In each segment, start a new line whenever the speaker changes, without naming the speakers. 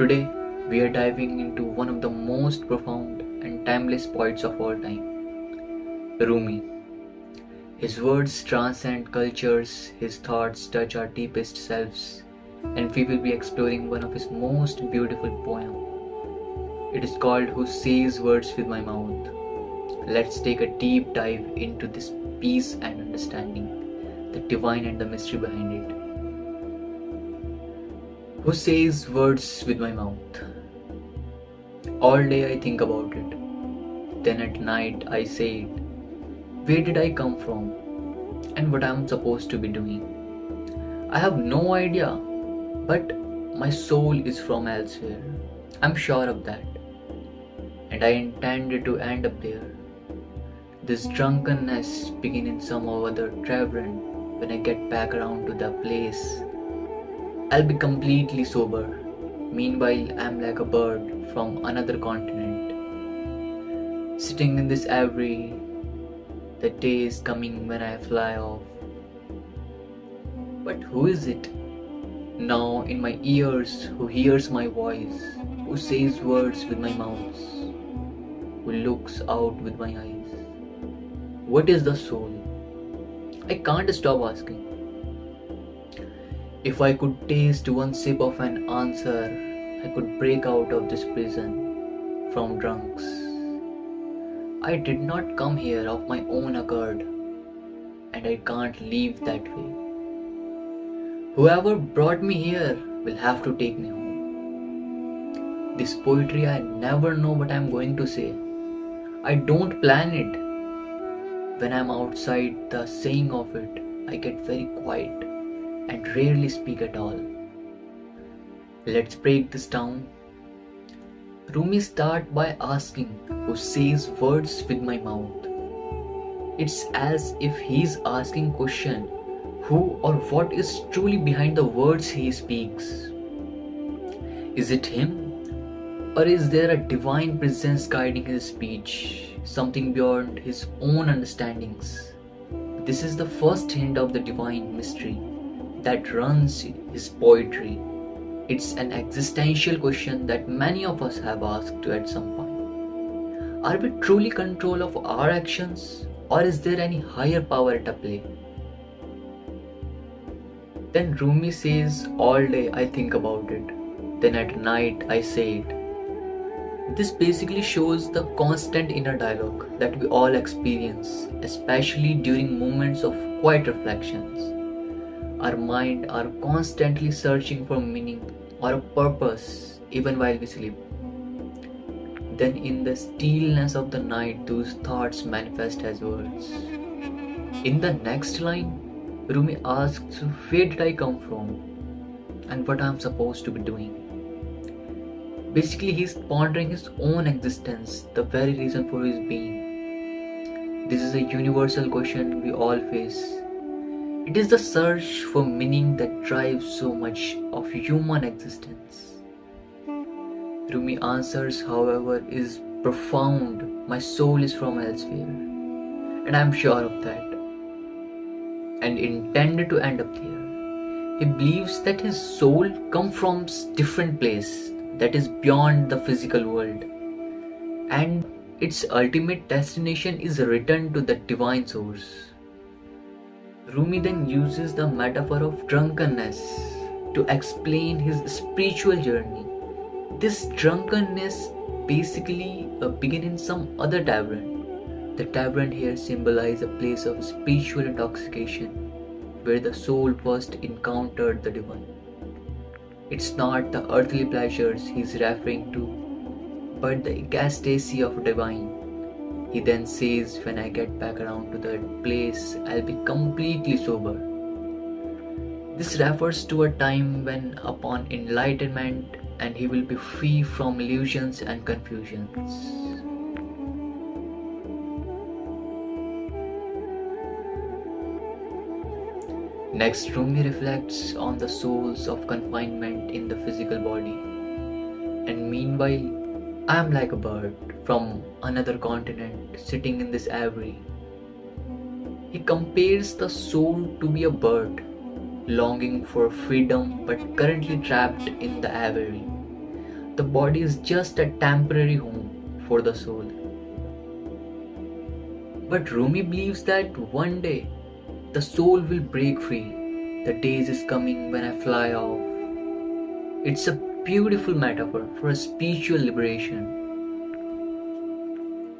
Today, we are diving into one of the most profound and timeless poets of all time, Rumi. His words transcend cultures, his thoughts touch our deepest selves, and we will be exploring one of his most beautiful poems. It is called Who Says Words with My Mouth. Let's take a deep dive into this peace and understanding, the divine and the mystery behind it. Who says words with my mouth? All day I think about it. Then at night I say it. Where did I come from? And what I'm supposed to be doing? I have no idea, but my soul is from elsewhere. I'm sure of that. And I intended to end up there. This drunkenness begin in some other tavern. When I get back around to the place, I'll be completely sober. Meanwhile, I'm like a bird from another continent. Sitting in this aviary, the day is coming when I fly off. But who is it? Now in my ears, who hears my voice, who says words with my mouth, who looks out with my eyes? What is the soul? I can't stop asking. If I could taste one sip of an answer, I could break out of this prison from drunks. I did not come here of my own accord, and I can't leave that way. Whoever brought me here will have to take me home. This poetry, I never know what I'm going to say. I don't plan it. When I'm outside the saying of it, I get very quiet and rarely speak at all. Let's break this down. Rumi starts by asking who says words with my mouth. It's as if he's asking question who or what is truly behind the words he speaks. Is it him? Or is there a divine presence guiding his speech, something beyond his own understandings? This is the first hint of the divine mystery that runs his poetry. It's an existential question that many of us have asked at some point. Are we truly in control of our actions, or is there any higher power at play? Then Rumi says, all day I think about it, then at night I say it. This basically shows the constant inner dialogue that we all experience, especially during moments of quiet reflections. Our mind are constantly searching for meaning or a purpose even while we sleep. Then in the stillness of the night, those thoughts manifest as words. In the next line, Rumi asks where did I come from and what I am supposed to be doing. Basically, he is pondering his own existence, the very reason for his being. This is a universal question we all face. It is the search for meaning that drives so much of human existence. Rumi answers, however, is profound. My soul is from elsewhere, and I am sure of that, and intended to end up there. He believes that his soul comes from a different place that is beyond the physical world, and its ultimate destination is a return to the divine source. Rumi then uses the metaphor of drunkenness to explain his spiritual journey. This drunkenness basically begins in some other tavern. The tavern here symbolizes a place of spiritual intoxication where the soul first encountered the divine. It's not the earthly pleasures he's referring to, but the ecstasy of divine. He then says, when I get back around to that place, I'll be completely sober. This refers to a time when upon enlightenment and he will be free from illusions and confusions. Next, Rumi reflects on the souls of confinement in the physical body. And meanwhile, I am like a bird from another continent sitting in this aviary. He compares the soul to be a bird longing for freedom but currently trapped in the aviary. the body is just a temporary home for the soul. But Rumi believes that one day the soul will break free. The day is coming when I fly off. It's a beautiful metaphor for a spiritual liberation.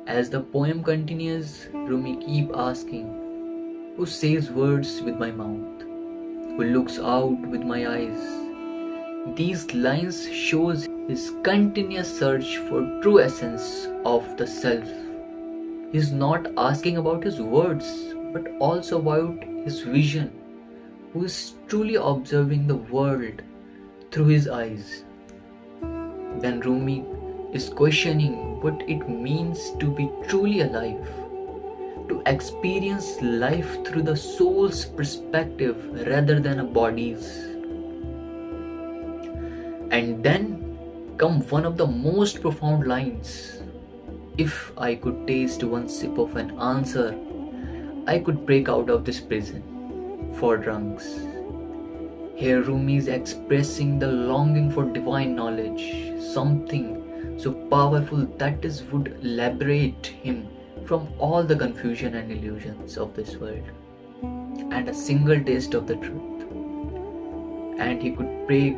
As the poem continues, Rumi keeps asking, who says words with my mouth? Who looks out with my eyes? These lines shows his continuous search for true essence of the self. He is not asking about his words, but also about his vision, who is truly observing the world through his eyes. Then Rumi is questioning what it means to be truly alive, to experience life through the soul's perspective rather than a body's. And then comes one of the most profound lines. If I could taste one sip of an answer, I could break out of this prison for drunks. Here Rumi is expressing the longing for divine knowledge, something so powerful that is would liberate him from all the confusion and illusions of this world, and a single taste of the truth, and he could break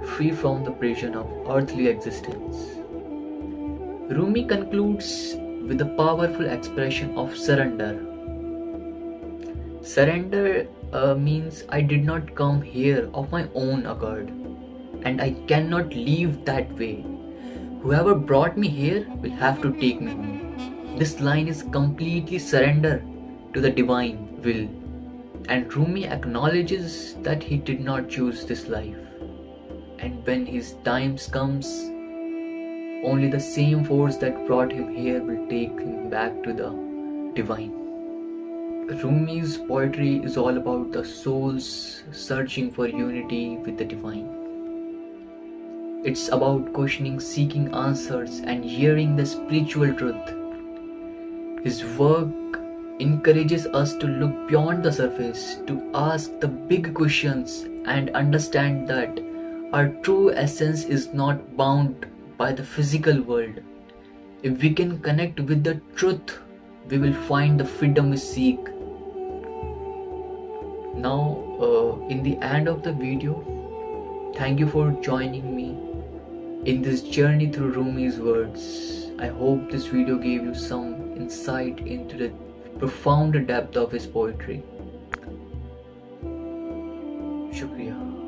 free from the prison of earthly existence. Rumi concludes with a powerful expression of surrender. Surrender means I did not come here of my own accord, and I cannot leave that way. Whoever brought me here will have to take me home. This line is completely surrender to the divine will, and Rumi acknowledges that he did not choose this life, and when his time comes, only the same force that brought him here will take him back to the divine. Rumi's poetry is all about the soul's searching for unity with the divine. It's about questioning, seeking answers, and hearing the spiritual truth. His work encourages us to look beyond the surface, to ask the big questions, and understand that our true essence is not bound by the physical world. If we can connect with the truth, we will find the freedom we seek. Now, in the end of the video, thank you for joining me in this journey through Rumi's words. I hope this video gave you some insight into the profound depth of his poetry. Shukriya.